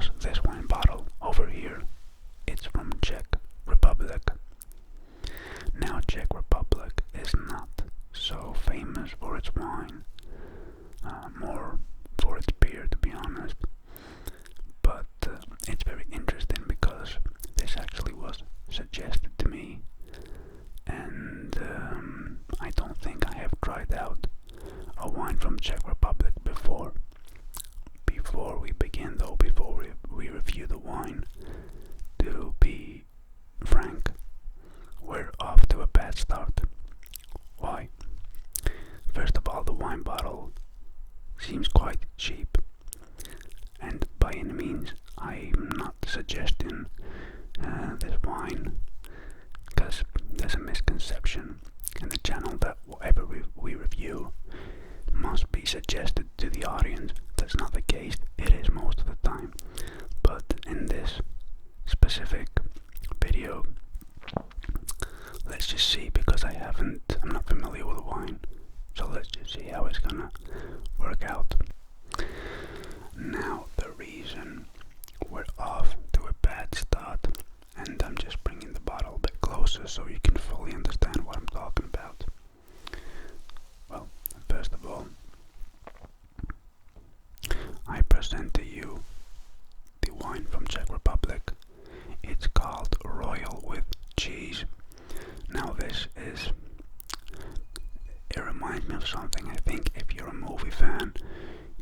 across this wine bottle over here. It's from Czech Republic. Now, Czech Republic is not so famous for its wine, more for its beer, to be honest. But it's very interesting because this actually was suggested to me, and I don't think I have tried out a wine from Czech Republic before. Before we begin though, before we review the wine, to be frank, we're off to a bad start. Why? First of all, the wine bottle seems quite cheap, and by any means I'm not suggesting this wine, because there's a misconception in the channel that whatever we review must be suggested to the audience. That's not the case. It is most of the time, but in this specific video, let's just see, because I'm not familiar with the wine, so let's just see how it's gonna work out. Now, the reason we're off to a bad start, and I'm just bringing the bottle a bit closer so you can fully understand what I'm talking about. Well, first of all, I present to you the wine from Czech Republic. It's called Royale with cheese. Now it reminds me of something. I think if you're a movie fan,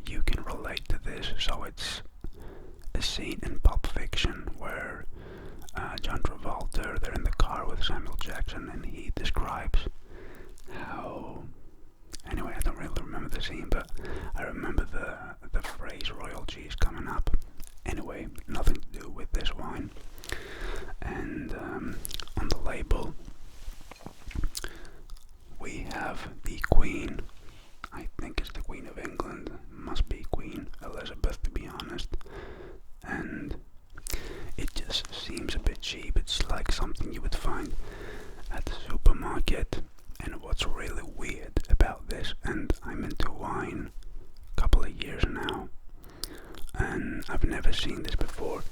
you can relate to this. So it's a scene in Pulp Fiction where John Travolta, they're in the car with Samuel Jackson, and he describes how, anyway, I don't really remember the scene, but I remember the phrase royal cheese coming up. Anyway, nothing to do with this wine. And on the label we have the Queen. I think it's the Queen of England. Must be Queen Elizabeth, to be honest. And it just seems a bit cheap. It's like something you would find at the supermarket. And what's really weird about this, and I'm into wine a couple of years now, and I've never seen this before.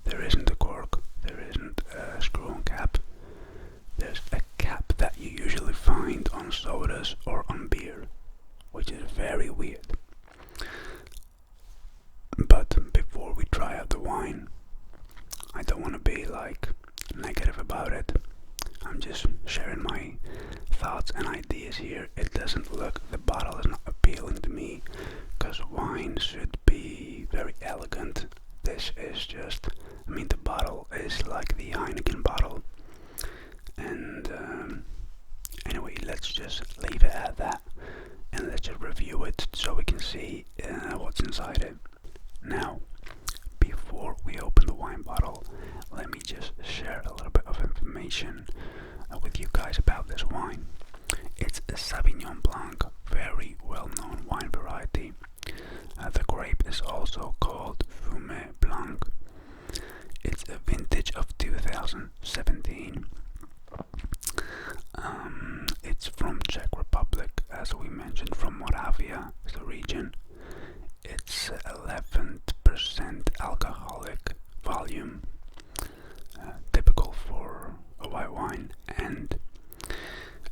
There isn't a cork, there isn't a screw-on cap. There's a cap that you usually find on sodas or on beer, which is very weird. But before we try out the wine, I don't want to be like negative about it. I'm just sharing my thoughts and ideas here. It doesn't look, the bottle is not appealing to me, because wine should be very elegant. This is just, I mean, the bottle is like the Heineken bottle. And anyway, let's just leave it at that, and let's just review it so we can see what's inside it. Now, before we open the wine bottle, let me just share a little bit of information with you guys about this wine. It's a Sauvignon Blanc, very well-known wine variety. The grape is also called Fumé Blanc. It's a vintage of 2017. It's from Czech Republic, as we mentioned, from Moravia is the region. It's 11% alcoholic volume, typical for a white wine. And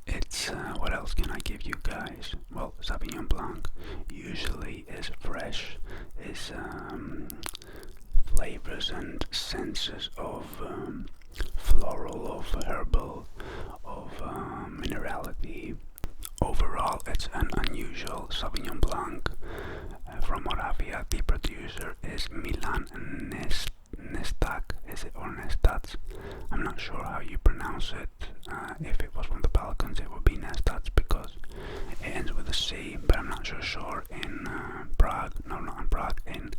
it's, what else can I give you guys? Well, Sauvignon Blanc usually is fresh, is flavors and senses of floral, of herbal, of minerality. Overall, it's an unusual Sauvignon Blanc from Moravia. The producer is Milan Nestak, is it, or Nestats? I'm not sure how you pronounce it. If it was from the Balkans, it would be Nestats because it ends with a C, but I'm not sure in Prague, no, not in Prague, in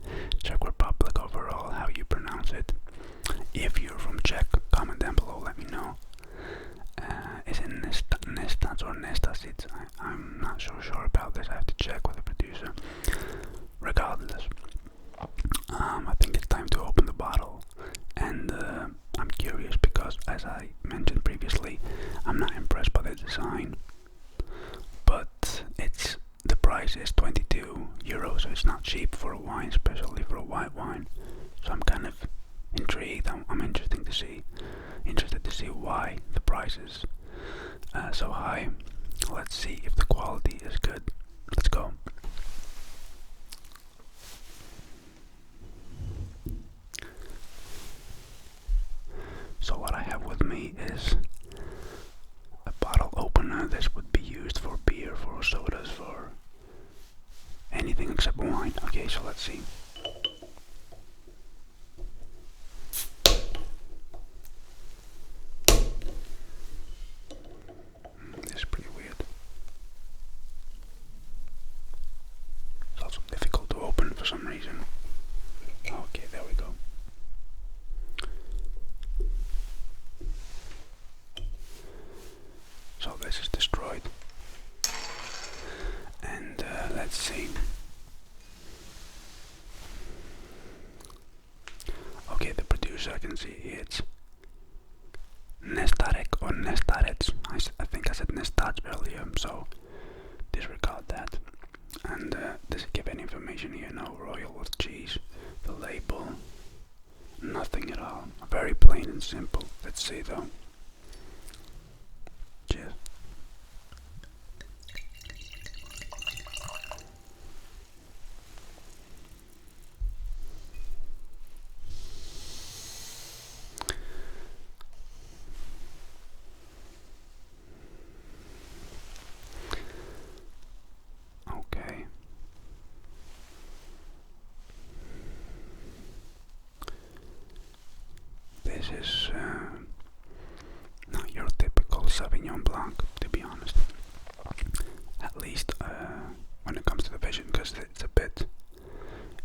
Czech Republic overall how you pronounce it. If you're from Czech, comment down below, let me know. Is it Nestats or Nestats? I'm not so sure about this. I have to check with the producer. Regardless, I think it's time to open the bottle, and I'm curious because, as I mentioned previously, I'm not impressed by the design, but the price is €22, so it's not cheap for a wine, especially for a white wine. So intrigued. I'm interested to see why the price is so high. Let's see if the quality is good. Let's go. So what I have with me is a bottle opener. This would be used for beer, for sodas, for anything except wine. Okay, so let's see. This is pretty weird. It's also difficult to open for some reason. Okay, there we go. So this is destroyed. And let's see. Okay, the producer, I can see it's Nestarek or Nestarets. I think I said Nestats earlier, so disregard that. And does it give any information here? No. Royal with cheese. The label. Nothing at all. Very plain and simple. Let's see though. Cheers. Okay. This is not your typical Sauvignon Blanc, to be honest. At least when it comes to the vision, because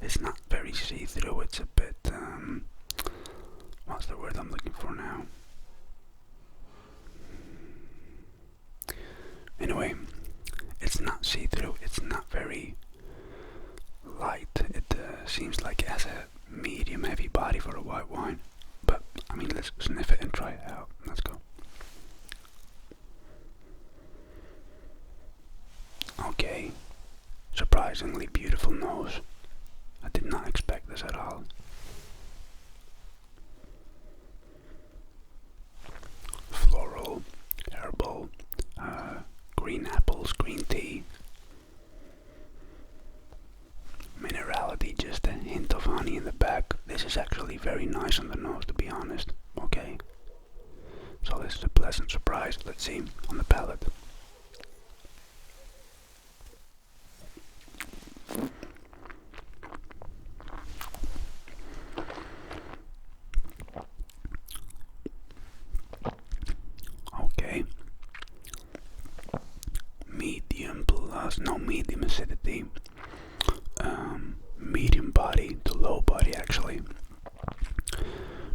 it's not very see-through. It's a bit, what's the word I'm looking for now? Anyway, it's not see-through. It's not very light. It seems like it has a medium heavy body for a white wine. But, I mean, let's sniff it and try it out. Let's go. Okay. Surprisingly beautiful nose. I did not expect this at all. Floral, herbal, green apples, green tea. Minerality, just a hint of honey in the back. This is actually very nice on the nose, to be honest. Okay. So this is a pleasant surprise. Let's see on the palate. Okay. Medium acidity. Medium body to low body, actually.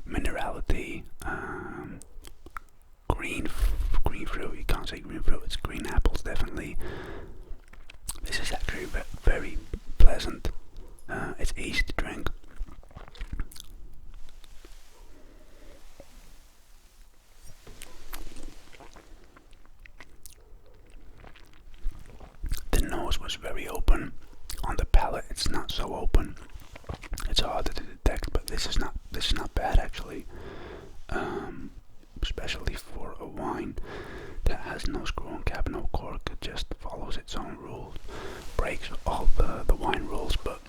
Minerality. Green fruit. You can't say green fruit. It's green apples, definitely. This is actually very pleasant. It's easy to drink. The nose was very open. On the palate, it's not so open. It's harder to detect, but this is not bad actually. Especially for a wine that has no screw on cap, no cork. It just follows its own rules, breaks all the wine rules, but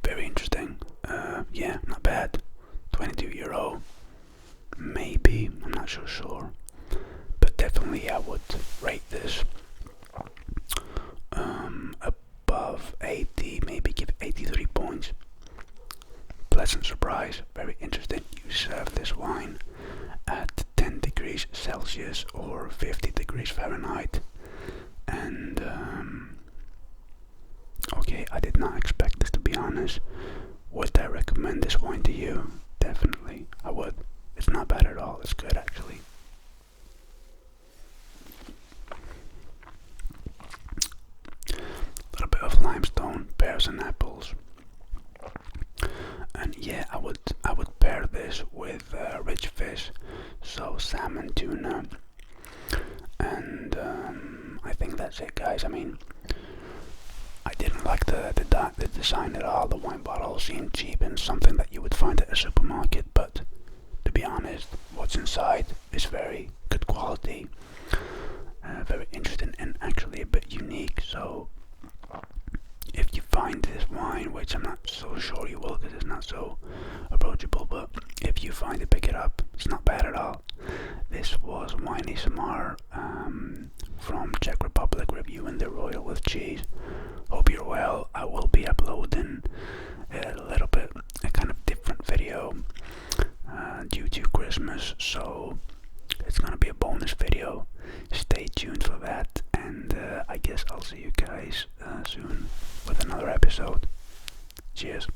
very interesting. Yeah, not bad. €22, maybe. I'm not so sure, but definitely I would rate this above 80, maybe give 83 points. Pleasant surprise, very interesting. You serve this wine at 10 degrees Celsius or 50 degrees Fahrenheit, and okay, I did not expect this, to be honest. Would I recommend this wine to you? Definitely, I would. It's not bad at all. It's good actually. A little bit of limestone, pears and apples. And yeah, I would pair this with rich fish, so salmon, tuna, and I think that's it, guys. I mean, I didn't like the design at all. The wine bottle seemed cheap and something that you would find at a supermarket, but to be honest, what's inside is very good quality, very interesting and actually a bit unique. So if you find this wine, which I'm not so sure you will because it's not so approachable, but if you find it, pick it up. It's not bad at all. This was Wine ASMR from Czech Republic, reviewing the Royale with cheese. Hope you're well. I will be uploading a little bit a kind of different video due to Christmas, so it's gonna be a bonus video. Stay tuned for that, and I guess I'll see you guys soon with another episode. Cheers.